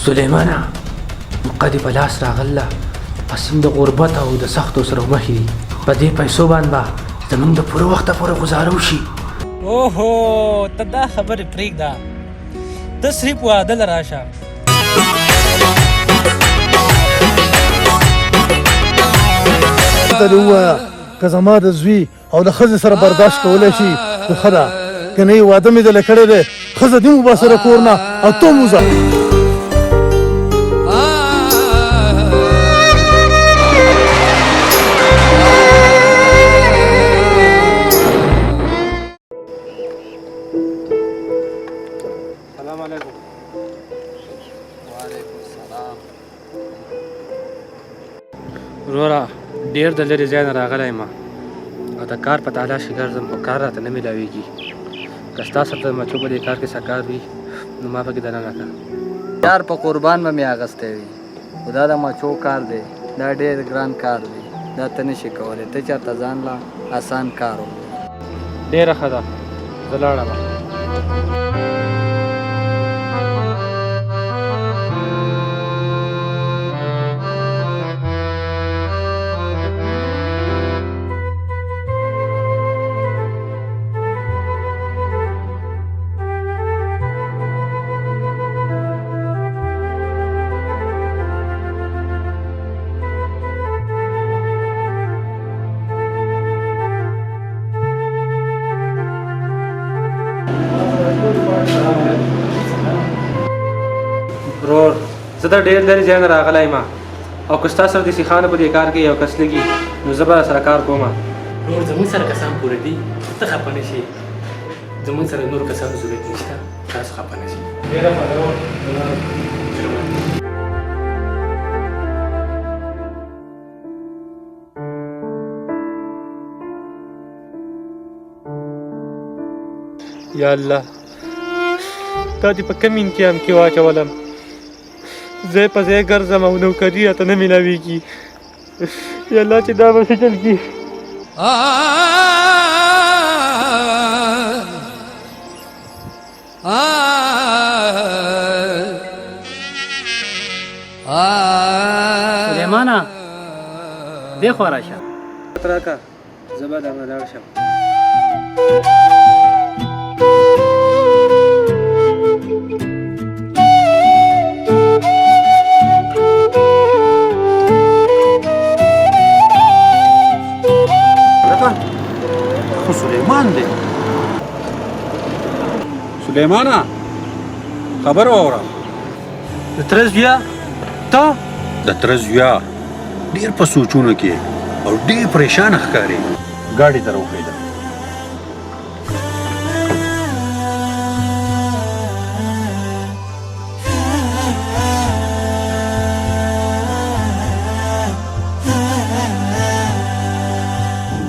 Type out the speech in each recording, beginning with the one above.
سلیمانه موقع دې په لاس راغله پسیم د غربت او د سختو سره مخ دي په دې پیسو باندې به زموږ د پوره وخته پورې ګزاره وشي. اوهو ته دا خبرې پرېږده ته صرف واده له راشه. ته دې ووایه که زما د زوی او د ښځې سره برداشت کولی شي نو ښه ده، که نه یې واده مې دله کړی دی ښځه دې وباسره کور نه او ته هم وځه. سلام علیکم. وعلیکم السلام. وروره ډېر د لرې ځای نه راغلی یم او د کار په تلاښ کې ګرځم خو کار راته نه میلاویږي. که ستا سره د مچو په دې کار کې څه کار وي نو ما پکې دننه کړه. یار په قربان به مې اخیستی وي خو دا د مچو کار دی، دا ډېر ګران کار دی، دا ته نشي کولی. ته چېرته ځان له اسان کار وکړه. ډېره ښه ده زه لاړم. ورور زه د ډېر لرې ځای نه راغلی یم او که ستا سره د سیخانو په دې کار کې یو کس لګي نو زه به سره کار کوم. نور زموږ سره کسان پوره دي ته خفه نه شي، زموږ سره نور کسانو ضرورت نشته تاسو خفه نه شي. ډېره ښه ده ورور. یا الله تا دې په کوم امتحان کې واچولم، ځای په ځای ګرځم او نوکري راته نه میلاویږي. یا الله چې دا به څه چل کي. سلیمانه دې خوا راشه. راکه زه به درنه لاړ شم. خو سلیمان دی. سلیمانه خبر واوره. د تره زویه ته د تره زویا ډېر په سوچونو کې او ډېر پریشانه ښکاري. ګاډي ته راوخېده.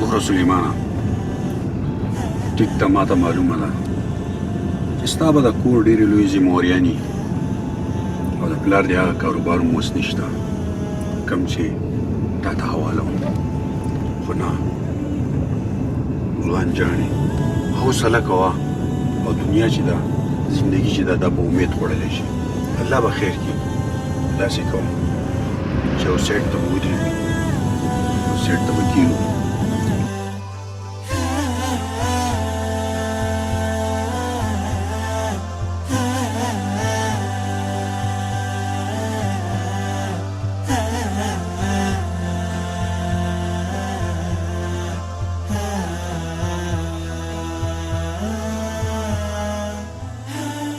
ګوره سلیمانه ټیک ته ماته معلومه ده چې ستا به د کور ډېرې لویې ذمهوریانې او د پلار د هغه کاروبار هم اوس نشته کوم چې تا ته حواله وم. خو نه ځوان جانې حوصله کوه او دنیا چې ده زندګي چې ده دا په امید خوړلی شي. الله به خیر کړي. داسې کوم چې یو سیټ ته به ودرېږو یو سیټ ته به کښېنو.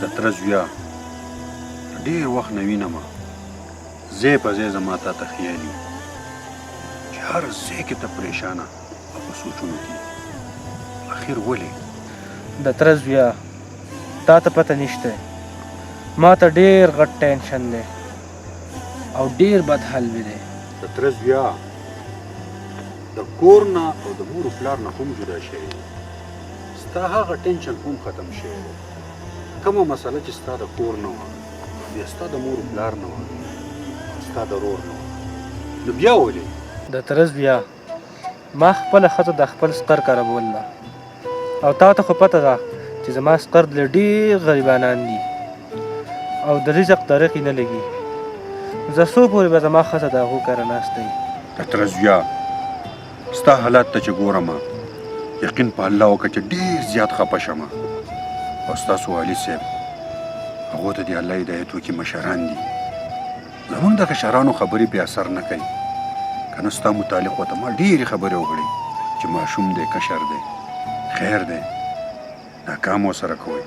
د تره زویا ډېر وخت نه وینمه، ځای په ځای زما تا ته خیال وي چې هر ځای کې ته پریشانه او په سوچونو کې. اخر ولې؟ د تره زویه تا ته پته نشته ما ته ډېر غټ ټینشن دی او ډېر بد حال مې دی. د تره زویا د کور نه او د مور و پلار نه هم جدا شوی دی. ستا هغه ټینشن هم ختم شوی دی. کومه مسله چې ستا د کور نه وه بیا ستا د مور و پلار نه وه او ستا د رور نه وه نو بیا ولې؟ د تره زویه ما خپله ښځه د خپل سقر کره بولله او تا ته خو پته ده چې زما سقر ډېر غریبانان دي او د رزق طریق یې نه لګي. زه څو پورې به زما ښځه د هغو کره ناست دی. ډاکټر زویا ستا حالات ته چې ګورم یقین په الله وکړه چې ډېر زیات خفه شم. او ستاسو والد صاحب هغو ته دې الله هدایت وکړي، مشران دي. زمونږ د کشرانو خبرې پې اثر نه کوي. که نه ستا متعلق ورته ما ډېرې خبرې وکړې چې ماشوم دی، کشر دی، خیر دی، دا کام ورسره کوئ.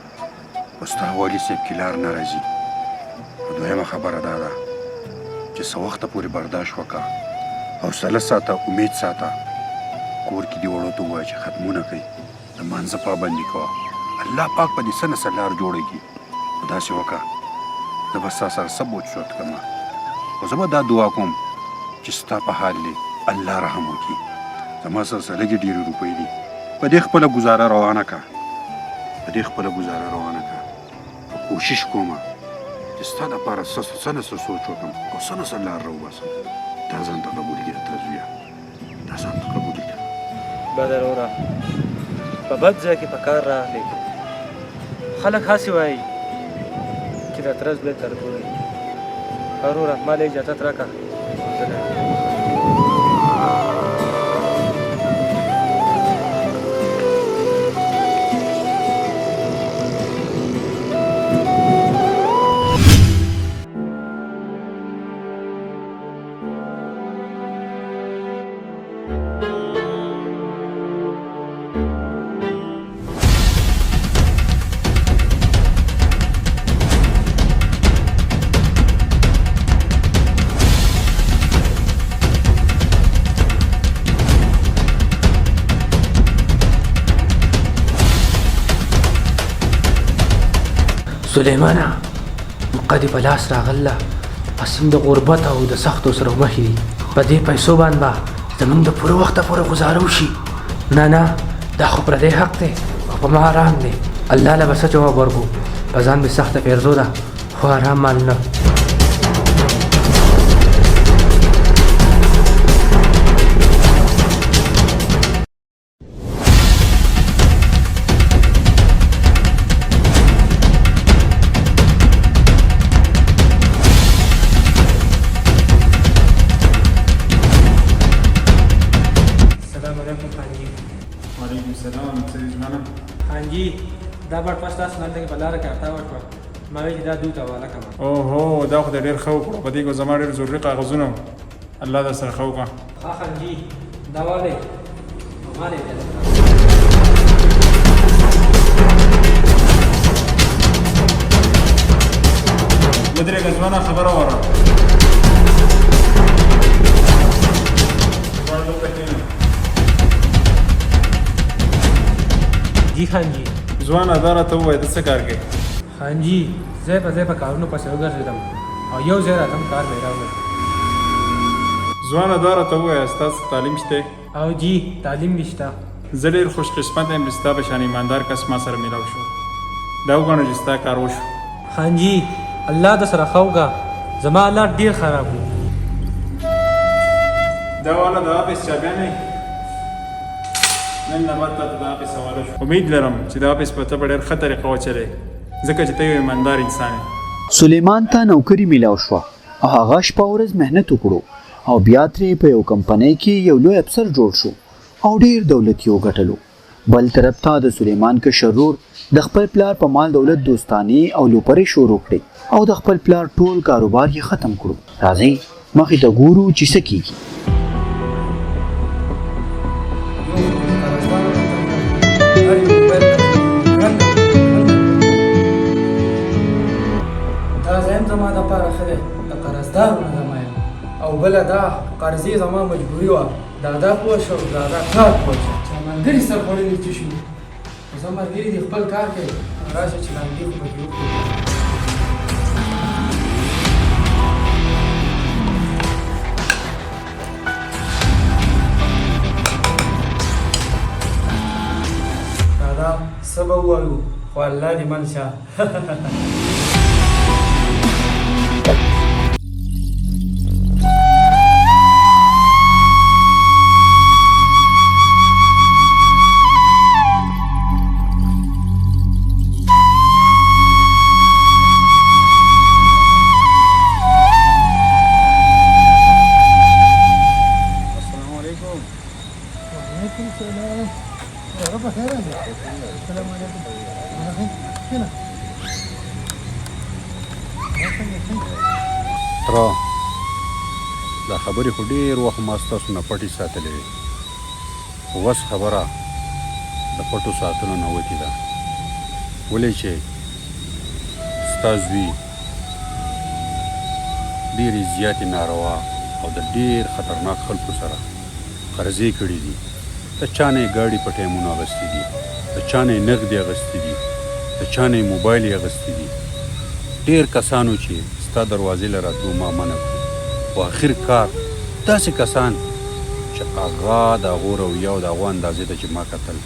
خو ستا والد صاحب کې لار نه راځي. دویمه خبره دا ده چې څه وخته پورې برداشت وکړه، حوصله ساته، امید ساته. کور کې دې وړو ته ووایه چې ختمونه کوي، د مانځه پابندي کوه. الله پاک په دې څه نه څه لار جوړه کړي. خو داسې وکړه زه به ستا سره څه بوج شوت کړم. خو زه به دا دعا کوم چې ستا په حال دی الله رحم وکړي. زما سره څه لږې ډېرې روپۍ دي، په دې خپله ګزاره روانه کړه، په دې خپله ګزاره روانه کړه. کوشش کوم چې ستا دپاره څه نه څه سوچ وکړم او څه نه څه لار راوباسم. دا ځان ته قبول کړه ترزویه، دا ځان ته قبول کړه. بدر وره په بد ځای کې په کار راغلی. خلک هسې وایي چې د تره زوی تربور وي. وروره ما له اجازت راکړه. سلیمانه مقدې په لاس راغله، پسیم د غربت او د سختو سره مخ دي. په دې پیسو باندې به زموږ د پوره وخته پورې ګزاره وشي. نه نه دا خو پردی حق دی او په ما حرام دی. الله له به څه جواب ورکړو. په ځان مې سخته پیرزو ده خو حرام مال نه. دا بټ پس تاسو نه لګي بلاره کارتا ورکړه. ما وی دا دوی ته والا کما. او هو دا خو ډېر ښه وکړو. په دې کې زما ډېر ضروري کاغذونه الله در سره ښه وکړه. ها خانجي دا والے مالې ودرېږه ځوانه خبره وره. جی خانجي ځوانه دا راته ووایه ته څه کار کوې؟ خانجي ځای په ځای په کارونو پسې وګرځېدم او یو ځای راتم کار مې راوړی. ځوانه دا راته ووایه ستاسو تعلیم شته؟ او جی تعلیم مې شته. زه ډېر خوش قسمته یم چې ستا په شان ایماندار کس ما سره میلاو شو. دا وګڼه چې ستا کار وشو. خانجي الله د سره ښه وکړه. زما حالات ډېر خراب وو. دا والا د آفس چابیانې نن نه بعد تا ته د آفس حواله شو. امید لرم چې د آفس په ته په ډېر ښه طریقه وچلې ځکه چې ته یو ایماندار انسان یې. سلیمان ته نوکري میلاو شوه او هغه شپه ورځ محنت وکړو او بیا ترې په یو کمپنۍ کې یو لوی افسر جوړ شو او ډېر دولت یې وګټلو. بل طرف ته د سلیمان کشر ورور د خپل پلار په مال دولت دوستانې او لوپرې شروع کړې او د خپل پلار ټول کاروبار یې ختم کړو. راځئ مخې ته ګورو چې څه کیږي. دا ځایم زما دپاره ښه دی، د قرضدارو نه زما یم. او بله دا قرضې زما مجبوري وه. دا پوه شو دا کار پوه شو چې ملګري سره خوړلي څه شو. خو زه ملګري دې خپل کار کوي، راشه چې لانګې خو پکې وکړو. دا څه به ووایو خو الله دې من شه. تره دا خبرې خو ډېر وخت ما ستاسو نه پټې ساتلې وې خو اوس خبره د پټو ساتلو نه وتې ده ولې چې ستا زوی ډېرې زیاتې ناروا او د ډېر خطرناک خلکو سره قرضې کړي دي د چا نه یې ګاډي په ټایمونو اخیستي دي د چا نه یې نغدې اخیستي دي د چا نه یې موبایل یې اخیستي دي ډېر کسانو چې ستا دروازې له راتلو ما منع کړو خو آخر کار داسې کسان چې هغه د هغو رویه او د هغو اندازې ته چې ما کتل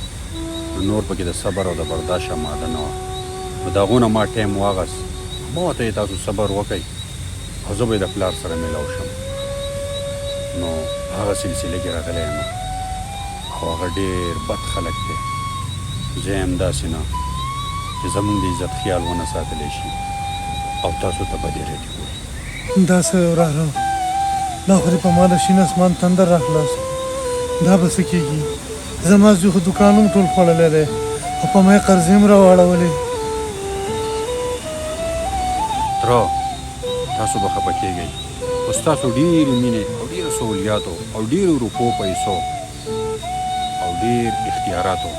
نو نور پکې د صبر او د برداشت اماده نه وه نو د هغو نه ما ټایم واغست ما ورته یې تاسو صبر وکئ او زه به یې د پلار سره میلاو شم نو هغه سلسله کې راغلی یم او هغه ډېر بد خلک دی زه یم داسې نه چې زموږ د عزت خیال ونه ساتلی شي او تاسو ته به ډېرې ګوري دا څه وراره دا خو دې په ما د شین اسمان تندر راخلاص دا به څه کېږي زما زوی خو دوکان هم ټول خوړلی دی او په ما یې قرضې هم راواړولې تره تاسو به خفه کېږئ خو ستاسو ډېرې مینې او ډېرو سهولیاتو او ډېرو روپو پیسو او ډېر اختیاراتو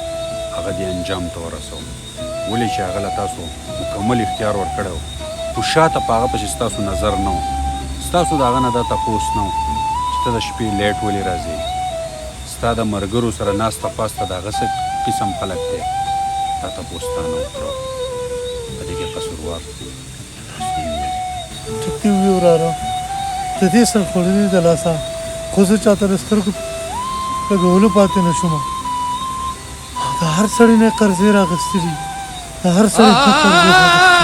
هغه دې انجام ته ورسوم ولې چې هغه له تاسو مکمل اختیار ورکړی و خو شاته په هغه پسې ستاسو نظر نه و ستاسو د هغه نه دا تپوس نه و چې ته د شپې لیټ ولې راځې ستا د ملګرو سره ناسته پاسته د هغه څه قسم خلک دی دا تپوس تا نه وکړو په دې کې قصوروار تاسو یې ویلې ټیک دې وویل وراره د دې سر خوړلي د لاسه خو زه چاته د سترګو لګولو پاتې نه شوم د هر سړي نه قرضې راغستې دي د هر سړي نه قرضې راغستې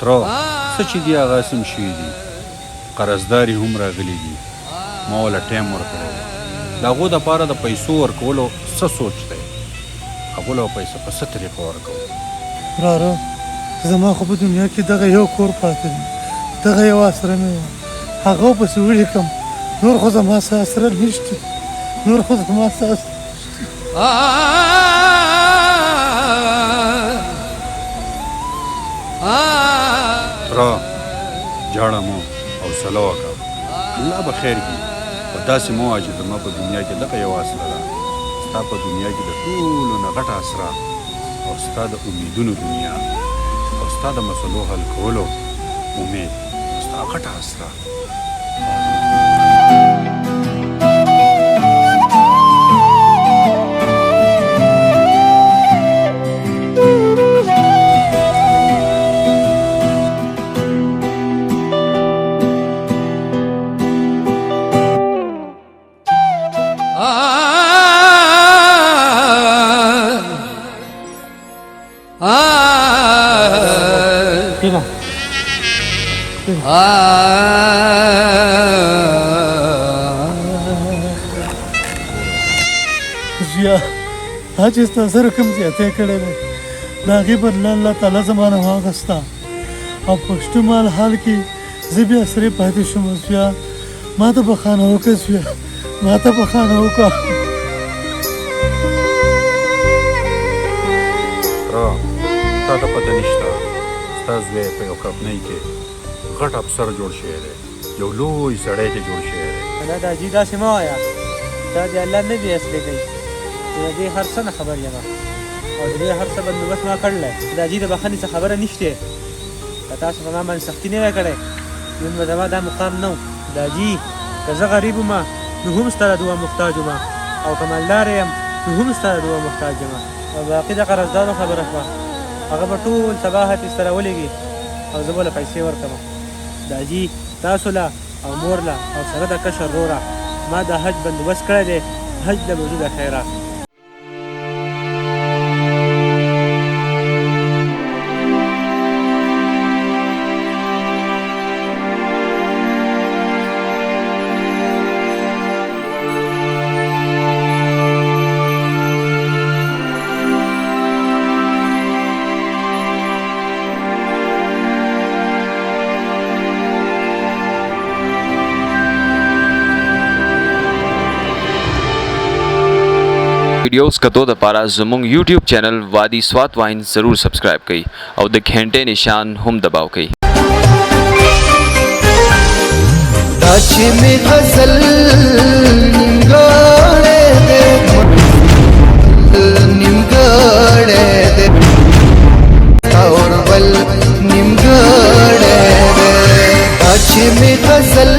تره څه چې دي هغه سم شوي دي قرضداري هم راغلي دي ما وله ټایم ورکړی دی د هغو دپاره د پیسو ورکولو څه سوچ دی هغو له پیسه په څه طریقه ورکوو وراره زما خو په دنیا کې دغه یو کور پاتې دی دغه یو اسره مې وه هغه پسې ولیکم نور خو زما څه اسره نشته نور خو زما څه اسره تره جاړه مو حوصله وکړه الله به خیر کړي خو داسې مه وایه چې زما په دنیا کې دغه یو اسره ده ستا په دنیا کې د ټولو نه غټه اسره او ستا د امیدونو دنیا او ستا د مسلو حل کولو امید ستا غټه اسره زویا دا چې ستا سره کوم زیاتی کړی دی د هغې بدله الله تعالی زما نه واخسته او په شتمال حال کې زه بیا سرې پاتې شوم زویا ما ته بخښنه وکړه زویا ما ته بخښنه وکړه تا ته پته نشته ستا زوی په یو کمپنۍ کې غټ افسر جوړ شوی دی یو لوی سړی ته جوړ شوی دی نه دا جي داسې مه وایه دا د الله نه دي اصلي کوي د دې هر څه نه خبر یم او د دې هر څه بندوبست ما کړلی دا جي د بخښنې څه خبره نشته که تاسو په ما باندې سختي نه وی کړی نن به زما دا مقام نه و دا جي که زه غریب وم نو هم ستا د دعا محتاج وم او که مالدار یم نو هم ستا د دعا محتاج یم او باقي د قرضدارو خبره شوه هغه به ټول صباحت سره ولېږي او زه به له پیسې ورکړم دا جي تاسو له او مور له او سره د کشر وروره ما د حج بندوبست کړی دی حج د وجوده خیره ویډیوز کتو د پاره زموږ یوټیوب چینل وادي سوات واین ضرور سبسکرایب کړئ او د घंटे نشان هم دباو کړئ. دا چې می غزل نیمګړې ده نیمګړې ده اور بل نیمګړې ده دا چې می غزل